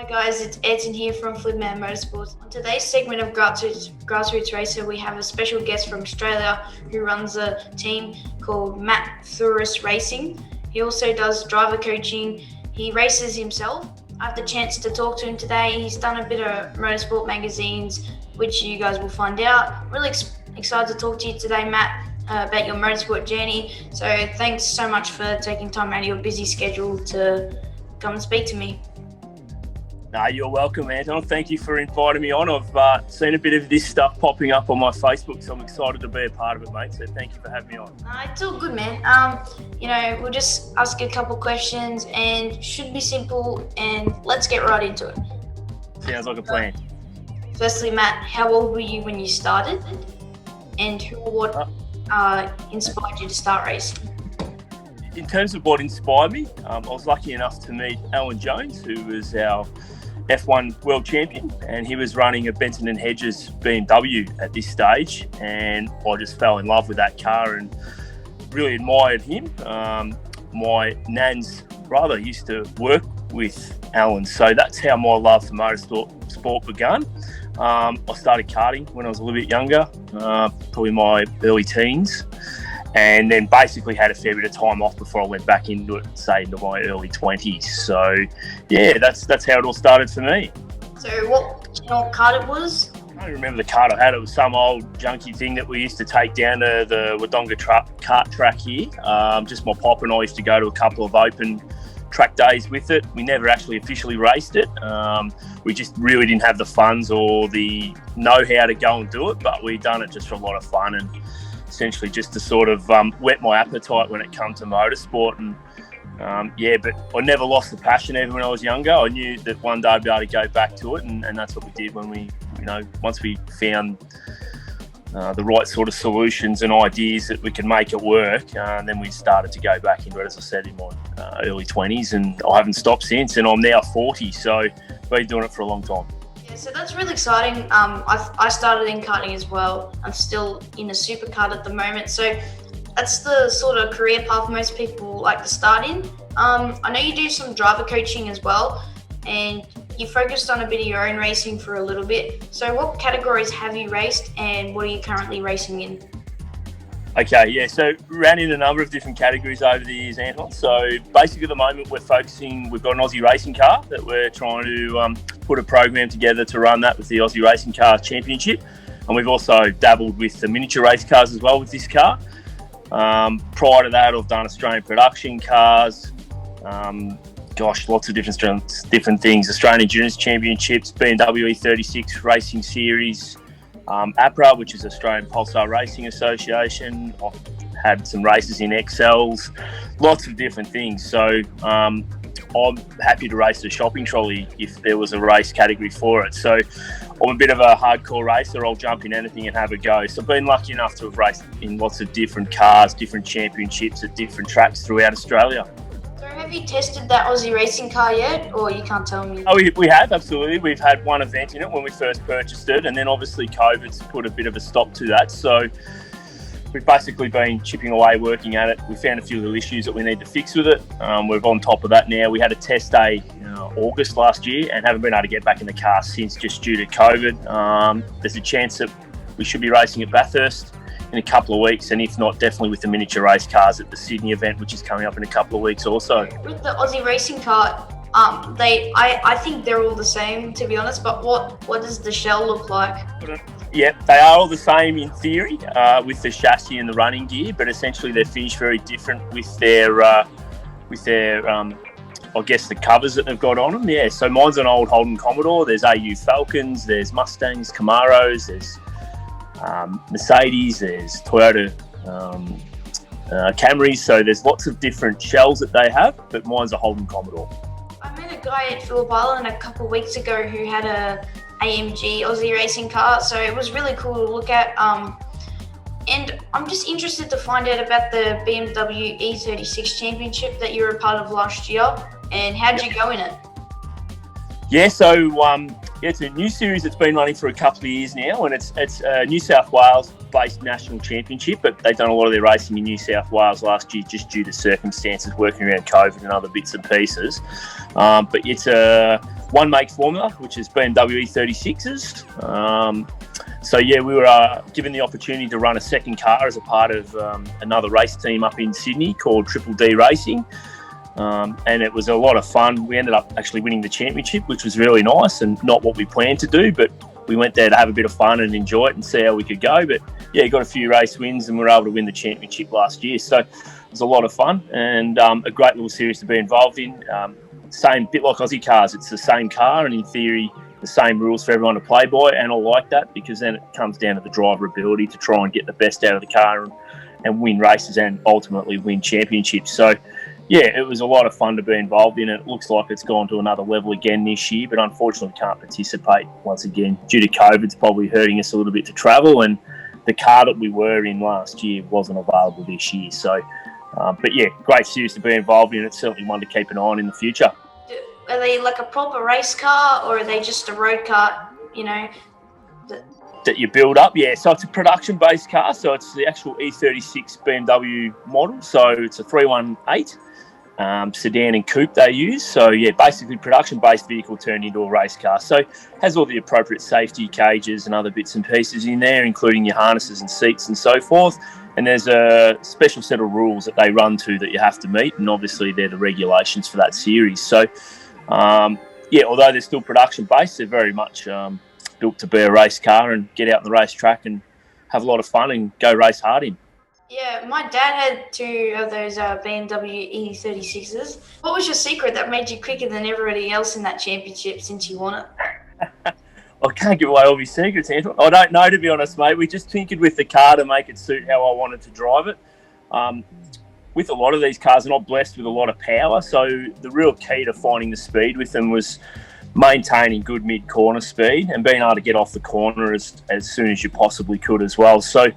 Guys, it's Edson here from Flipman Motorsports. On today's segment of Grassroots Racer, we have a special guest from Australia who runs a team called Matt Thewlis Racing. He also does driver coaching. He races himself. I have the chance to talk to him today. He's done a bit of motorsport magazines, which you guys will find out. Really excited to talk to you today, Matt, about your motorsport journey. So thanks so much for taking time out of your busy schedule to come and speak to me. No, you're welcome, Anton. Thank you for inviting me on. I've seen a bit of this stuff popping up on my Facebook, so I'm excited to be a part of it, mate. So thank you for having me on. It's all good, man. We'll just ask a couple questions and should be simple, and let's get right into it. Sounds like a plan. Firstly, Matt, how old were you when you started? And who or what inspired you to start racing? In terms of what inspired me, I was lucky enough to meet Alan Jones, who was our F1 world champion, and he was running a Benson & Hedges BMW at this stage, and I just fell in love with that car and really admired him. My nan's brother used to work with Alan, so that's how my love for motorsport began. I started karting when I was a little bit younger, probably my early teens, and then basically had a fair bit of time off before I went back into it, say into my early 20s. So yeah, that's how it all started for me. So do you know what kart it was? I don't remember the kart I had. It was some old junky thing that we used to take down to the Wodonga kart track here. Just my pop and I used to go to a couple of open track days with it. We never actually officially raced it. We just really didn't have the funds or the know-how to go and do it, but we done it just for a lot of fun and essentially just to sort of whet my appetite when it comes to motorsport. And but I never lost the passion even when I was younger. I knew that one day I'd be able to go back to it, and that's what we did when we, once we found the right sort of solutions and ideas that we could make it work, and then we started to go back into it, as I said, in my early 20s, and I haven't stopped since, and I'm now 40, so been doing it for a long time. So that's really exciting. I started in karting as well. I'm still in a supercard at the moment. So that's the sort of career path most people like to start in. I know you do some driver coaching as well, and you focused on a bit of your own racing for a little bit. So what categories have you raced, and what are you currently racing in? Okay, yeah, so ran in a number of different categories over the years, Anton. So basically at the moment we've got an Aussie racing car that we're trying to put a program together to run that with the Aussie Racing Car Championship. And we've also dabbled with the miniature race cars as well with this car. Prior to that, I've done Australian production cars, lots of different things. Australian Endurance Championships, BMW E36 Racing Series, APRA, which is Australian Pulsar Racing Association. I've had some races in XLs, lots of different things. So I'm happy to race a shopping trolley if there was a race category for it. So I'm a bit of a hardcore racer. I'll jump in anything and have a go. So I've been lucky enough to have raced in lots of different cars, different championships at different tracks throughout Australia. Have you tested that Aussie racing car yet, or you can't tell me? Oh, we have, absolutely. We've had one event in it when we first purchased it, and then obviously COVID's put a bit of a stop to that. So we've basically been chipping away, working at it. We found a few little issues that we need to fix with it. We're on top of that now. We had a test day August last year and haven't been able to get back in the car since, just due to COVID. There's a chance that we should be racing at Bathurst in a couple of weeks, and if not, definitely with the miniature race cars at the Sydney event, which is coming up in a couple of weeks also. With the Aussie racing car, I think they're all the same, to be honest, but what does the shell look like? Yeah, they are all the same in theory, with the chassis and the running gear, but essentially they're finished very different with their I guess the covers that they've got on them. Yeah, so mine's an old Holden Commodore. There's AU Falcons, there's Mustangs, Camaros, there's Mercedes, there's Toyota Camrys, so there's lots of different shells that they have, but mine's a Holden Commodore. I met a guy at Phillip Island a couple of weeks ago who had a AMG Aussie racing car, so it was really cool to look at. And I'm just interested to find out about the BMW E36 Championship that you were a part of last year, and how did you go in it? Yeah, so it's a new series that's been running for a couple of years now, and it's a New South Wales-based national championship, but they've done a lot of their racing in New South Wales last year just due to circumstances working around COVID and other bits and pieces. But it's a one make formula, which is BMW E36s. So yeah, we were given the opportunity to run a second car as a part of another race team up in Sydney called 𝘕𝘠 Racing. And it was a lot of fun. We ended up actually winning the championship, which was really nice and not what we planned to do, but we went there to have a bit of fun and enjoy it and see how we could go. But yeah, got a few race wins and we were able to win the championship last year. So it was a lot of fun and a great little series to be involved in. Same bit like Aussie cars, it's the same car and in theory the same rules for everyone to play by, and I like that because then it comes down to the driver ability to try and get the best out of the car and win races and ultimately win championships. So yeah, it was a lot of fun to be involved in. It looks like it's gone to another level again this year, but unfortunately we can't participate once again due to COVID. It's probably hurting us a little bit to travel, and the car that we were in last year wasn't available this year. So but yeah, great series to be involved in. It's certainly one to keep an eye on in the future. Are they like a proper race car, or are they just a road car, you know? That you build up, yeah. So it's a production-based car. So it's the actual E36 BMW model. So it's a 318 sedan and coupe they use. So yeah, basically production-based vehicle turned into a race car. So has all the appropriate safety cages and other bits and pieces in there, including your harnesses and seats and so forth. And there's a special set of rules that they run to that you have to meet, and obviously they're the regulations for that series. So yeah, although they're still production-based, they're very much built to be a race car and get out on the racetrack and have a lot of fun and go race hard in. Yeah, my dad had two of those BMW E36s. What was your secret that made you quicker than everybody else in that championship since you won it? I can't give away all my secrets, Antoine. I don't know, to be honest, mate. We just tinkered with the car to make it suit how I wanted to drive it. With a lot of these cars, they're not blessed with a lot of power, so the real key to finding the speed with them was maintaining good mid-corner speed and being able to get off the corner as soon as you possibly could as well. So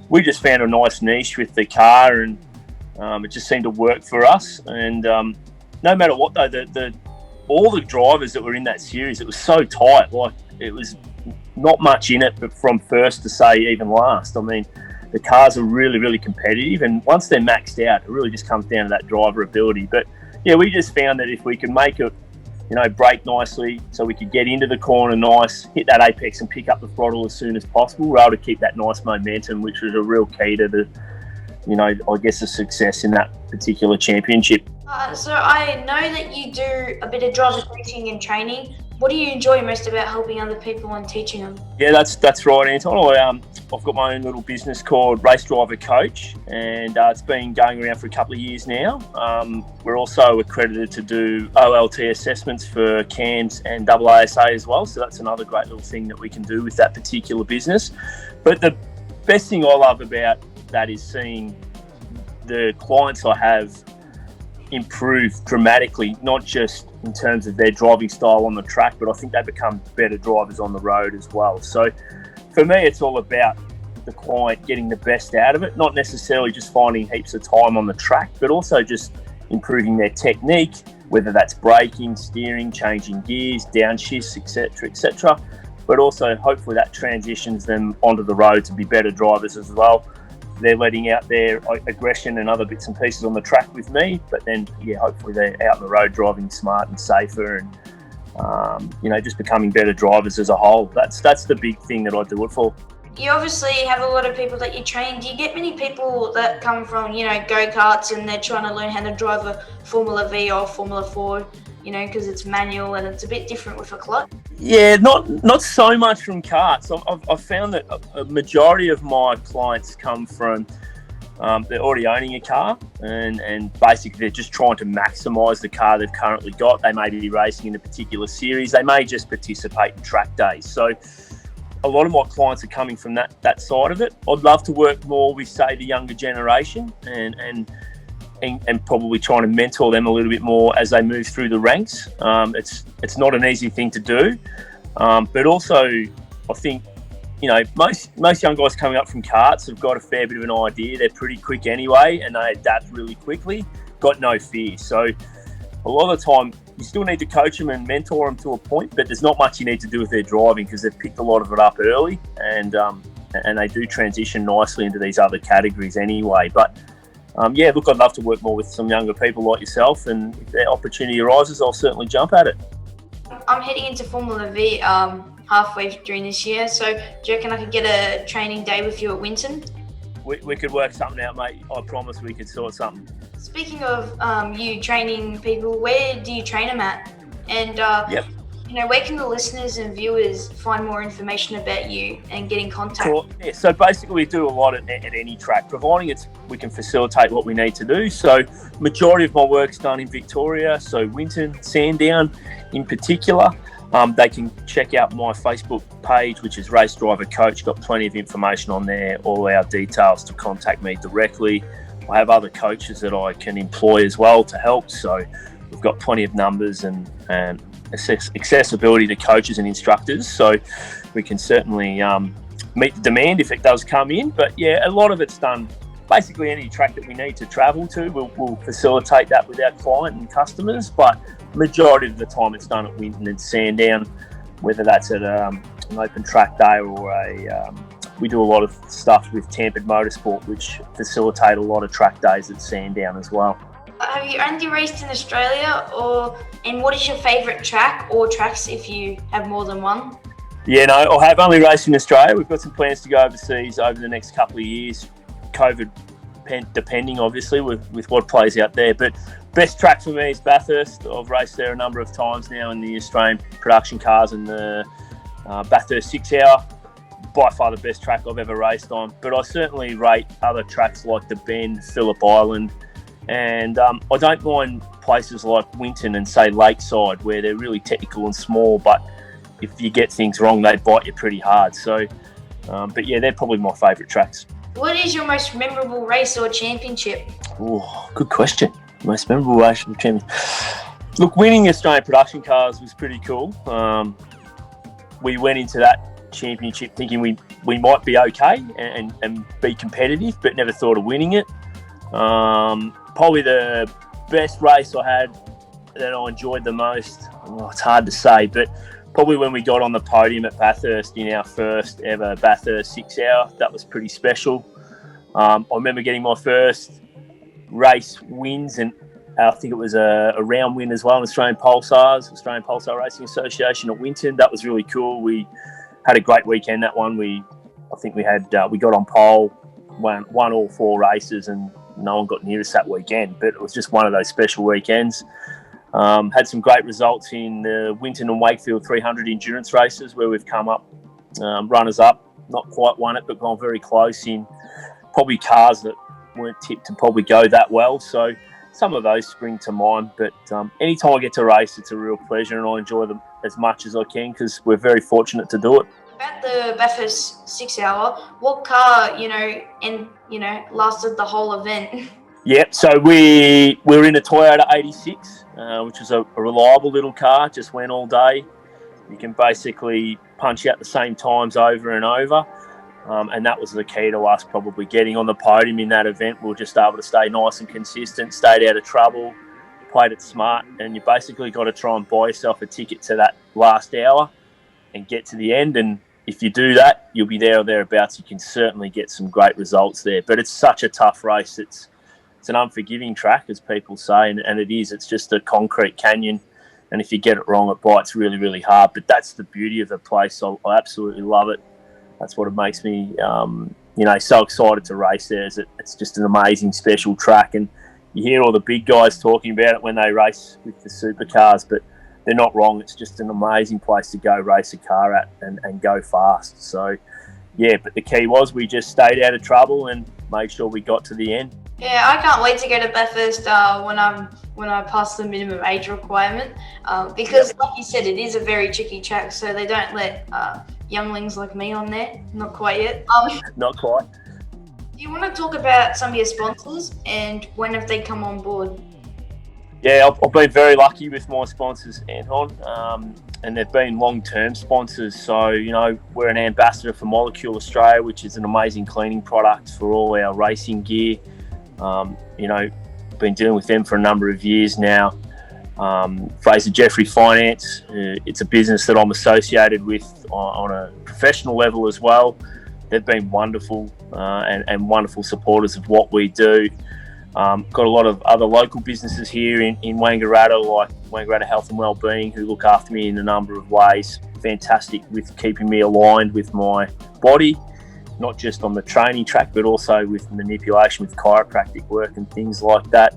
we just found a nice niche with the car, and it just seemed to work for us. And no matter what, though, all the drivers that were in that series, it was so tight. Like, it was not much in it, but from first to say even last. I mean, the cars are really, really competitive, and once they're maxed out, it really just comes down to that driver ability. But yeah, we just found that if we could make it, you know, brake nicely so we could get into the corner nice, hit that apex and pick up the throttle as soon as possible, we're able to keep that nice momentum, which was a real key to the, you know, I guess the success in that particular championship. So I know that you do a bit of driver coaching and training. What do you enjoy most about helping other people and teaching them? Yeah, that's right, Anton. I've got my own little business called Race Driver Coach, and it's been going around for a couple of years now. We're also accredited to do OLT assessments for CAMS and AASA as well, so that's another great little thing that we can do with that particular business. But the best thing I love about that is seeing the clients I have improve dramatically, not just in terms of their driving style on the track, but I think they become better drivers on the road as well. So for me, it's all about the client getting the best out of it, not necessarily just finding heaps of time on the track, but also just improving their technique, whether that's braking, steering, changing gears, downshifts, etc., but also hopefully that transitions them onto the road to be better drivers as well. They're letting out their aggression and other bits and pieces on the track with me, but then, yeah, hopefully they're out on the road driving smart and safer and, you know, just becoming better drivers as a whole. That's the big thing that I do it for. You obviously have a lot of people that you train. Do you get many people that come from, you know, go-karts and they're trying to learn how to drive a Formula V or Formula 4, you know, because it's manual and it's a bit different with a clutch? Yeah, not so much from karts. I've found that a majority of my clients come from they're already owning a car and basically they're just trying to maximise the car they've currently got. They may be racing in a particular series. They may just participate in track days. So a lot of my clients are coming from that side of it. I'd love to work more with, say, the younger generation and probably trying to mentor them a little bit more as they move through the ranks. It's not an easy thing to do, but also I think, you know, most young guys coming up from karts have got a fair bit of an idea. They're pretty quick anyway, and they adapt really quickly. Got no fear. So a lot of the time, you still need to coach them and mentor them to a point, but there's not much you need to do with their driving because they've picked a lot of it up early, and they do transition nicely into these other categories anyway. But yeah, look, I'd love to work more with some younger people like yourself, and if that opportunity arises, I'll certainly jump at it. I'm heading into Formula V halfway during this year. So do you reckon I could get a training day with you at Winton? We could work something out, mate. I promise we could sort something. Speaking of you training people, where do you train them at? And where can the listeners and viewers find more information about you and get in contact? Cool. Yeah, so basically we do a lot at any track, providing we can facilitate what we need to do. So majority of my work's done in Victoria, so Winton, Sandown in particular. They can check out my Facebook page, which is Race Driver Coach. Got plenty of information on there, all our details to contact me directly. I have other coaches that I can employ as well to help. So we've got plenty of numbers and accessibility to coaches and instructors. So we can certainly meet the demand if it does come in. But yeah, a lot of it's done. Basically, any track that we need to travel to, we'll facilitate that with our client and customers. But majority of the time, it's done at Winton and Sandown, whether that's at an open track day or we do a lot of stuff with Tampered Motorsport, which facilitate a lot of track days at Sandown as well. Have you only raced in Australia, and what is your favourite track or tracks if you have more than one? Yeah, no, I have only raced in Australia. We've got some plans to go overseas over the next couple of years. COVID depending, obviously, with what plays out there. But best track for me is Bathurst. I've raced there a number of times now in the Australian production cars and the Bathurst 6 Hour. By far the best track I've ever raced on. But I certainly rate other tracks like the Bend, Phillip Island, and I don't mind places like Winton and, say, Lakeside, where they're really technical and small, but if you get things wrong, they bite you pretty hard. So, but yeah, they're probably my favourite tracks. What is your most memorable race or championship? Oh, good question. Most memorable race or championship. Look, winning Australian production cars was pretty cool. We went into that championship thinking we might be okay and be competitive, but never thought of winning it. Probably the best race I had that I enjoyed the most, it's hard to say, but probably when we got on the podium at Bathurst in our first ever Bathurst 6 Hour. That was pretty special. I remember getting my first race wins, and I think it was a round win as well in Australian Pulsar Racing Association at Winton. That was really cool. We had a great weekend, that one. We got on pole, won all 4 races, and no one got near us that weekend, but it was just one of those special weekends. Had some great results in the Winton and Wakefield 300 endurance races where we've come up runners up, not quite won it, but gone very close in probably cars that weren't tipped to probably go that well. So some of those spring to mind, but anytime I get to race, it's a real pleasure, and I enjoy them as much as I can because we're very fortunate to do it. About the Bathurst 6 Hour, what car, lasted the whole event? Yep, so we were in a Toyota 86, which was a reliable little car, just went all day. You can basically punch out the same times over and over, and that was the key to us probably getting on the podium in that event. We were just able to stay nice and consistent, stayed out of trouble, played it smart, and you basically got to try and buy yourself a ticket to that last hour and get to the end. And if you do that, you'll be there or thereabouts. You can certainly get some great results there. But it's such a tough race. It's an unforgiving track, as people say, and it is. It's just a concrete canyon, and if you get it wrong, it bites really, really hard. But that's the beauty of the place. I absolutely love it. That's what it makes me, so excited to race there. It's just an amazing, special track, and you hear all the big guys talking about it when they race with the supercars, but they're not wrong. It's just an amazing place to go race a car at and go fast. So, yeah, but the key was we just stayed out of trouble and made sure we got to the end. Yeah, I can't wait to go to Bathurst when I pass the minimum age requirement because, like you said, it is a very tricky track, so they don't let younglings like me on there. Not quite yet. Not quite. Do you want to talk about some of your sponsors and when have they come on board? Yeah, I've been very lucky with my sponsors, Anton, and they've been long-term sponsors. So, we're an ambassador for Molecule Australia, which is an amazing cleaning product for all our racing gear. Been dealing with them for a number of years now. Fraser Jeffrey Finance, it's a business that I'm associated with on a professional level as well. They've been wonderful and wonderful supporters of what we do. Got a lot of other local businesses here in Wangaratta, like Wangaratta Health and Wellbeing, who look after me in a number of ways. Fantastic with keeping me aligned with my body, not just on the training track, but also with manipulation, with chiropractic work and things like that.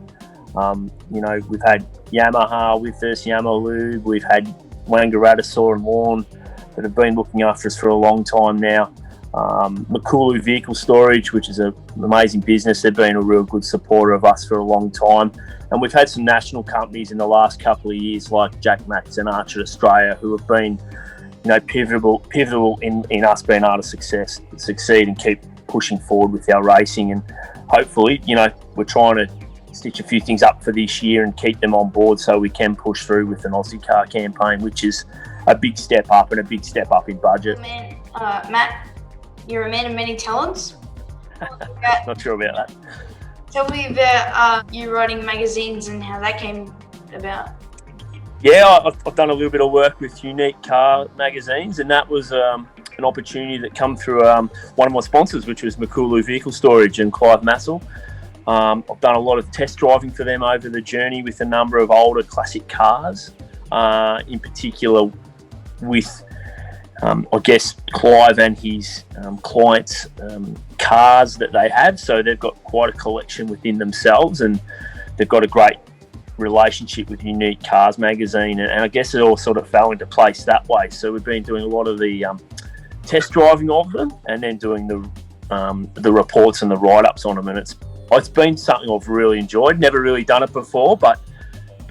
We've had Yamaha with us, 𝘎𝘢𝘴𝘴𝘳𝘢𝘴 we've had Wangaratta Saw and Lawn that have been looking after us for a long time now. 𝘕𝘓𝑢𝑣𝑒𝑘𝑢𝑙 Storage, which is an amazing business. They've been a real good supporter of us for a long time. And we've had some national companies in the last couple of years like Jax Max Australia who have been pivotal in us being able to succeed and keep pushing forward with our racing. And hopefully, we're trying to stitch a few things up for this year and keep them on board so we can push through with an Aussie car campaign, which is a big step up and a big step up in budget. Matt, you're a man of many talents. Not sure about that. Tell me about you writing magazines and how that came about. Yeah, I've done a little bit of work with Unique Car magazines, and that was an opportunity that come through one of my sponsors, which was 𝘕𝘓𝑢𝑣𝑒𝘃𝑢𝑙 Storage and Clive Massell. I've done a lot of test driving for them over the journey with a number of older classic cars, in particular with, Clive and his clients' cars that they have. So they've got quite a collection within themselves, and they've got a great relationship with Unique Cars magazine, and I guess it all sort of fell into place that way. So we've been doing a lot of the test driving of them, and then doing the reports and the write-ups on them, and it's been something I've really enjoyed. Never really done it before, but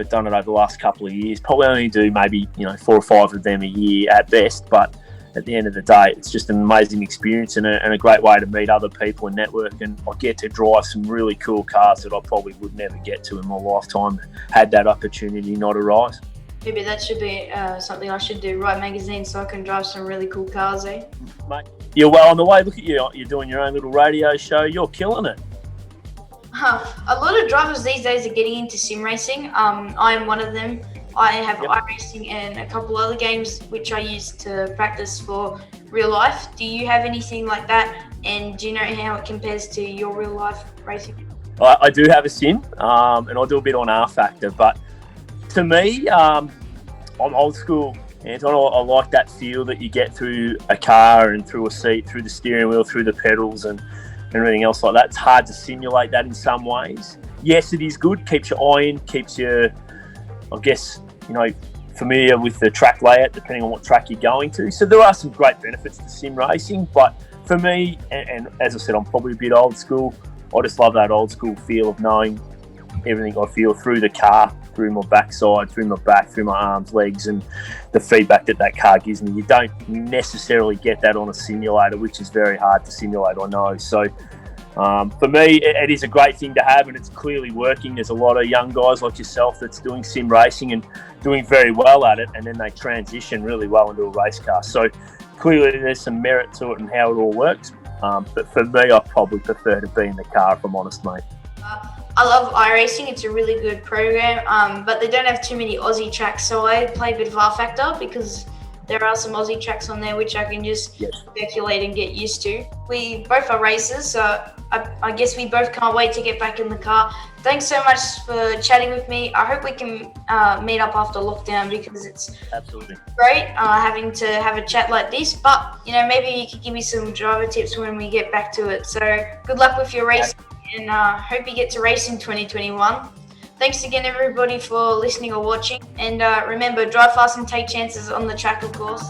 done it over the last couple of years. Probably only do maybe 4 or 5 of them a year at best, but at the end of the day, it's just an amazing experience and a great way to meet other people and network. And I get to drive some really cool cars that I probably would never get to in my lifetime had that opportunity not arise. Maybe that should be something I should do, write magazines so I can drive some really cool cars, eh? Mate, you're well on the way. Look at you. You're doing your own little radio show. You're killing it. A lot of drivers these days are getting into sim racing. I am one of them. I have iRacing and a couple other games which I use to practice for real life. Do you have anything like that? And do you know how it compares to your real life racing? I do have a sim, and I do a bit on R Factor. But to me, I'm old school, Anton. I like that feel that you get through a car and through a seat, through the steering wheel, through the pedals and everything else like that. It's hard to simulate that in some ways. Yes, it is good. Keeps your eye in, keeps you, familiar with the track layout, depending on what track you're going to. So there are some great benefits to sim racing. But for me, and as I said, I'm probably a bit old school. I just love that old school feel of knowing everything I feel through the car, through my backside, through my back, through my arms, legs, and the feedback that car gives me. You don't necessarily get that on a simulator, which is very hard to simulate, I know. So for me, it is a great thing to have, and it's clearly working. There's a lot of young guys like yourself that's doing sim racing and doing very well at it, and then they transition really well into a race car. So clearly there's some merit to it and how it all works. But for me, I probably prefer to be in the car, if I'm honest, mate. I love iRacing. It's a really good program, but they don't have too many Aussie tracks, so I play a bit of R Factor because there are some Aussie tracks on there which I can just speculate and get used to. We both are racers, so I guess we both can't wait to get back in the car. Thanks so much for chatting with me. I hope we can meet up after lockdown, because it's absolutely great having to have a chat like this. But maybe you could give me some driver tips when we get back to it. So good luck with your race, and hope you get to race in 2021. Thanks again, everybody, for listening or watching. And remember, drive fast and take chances on the track, of course.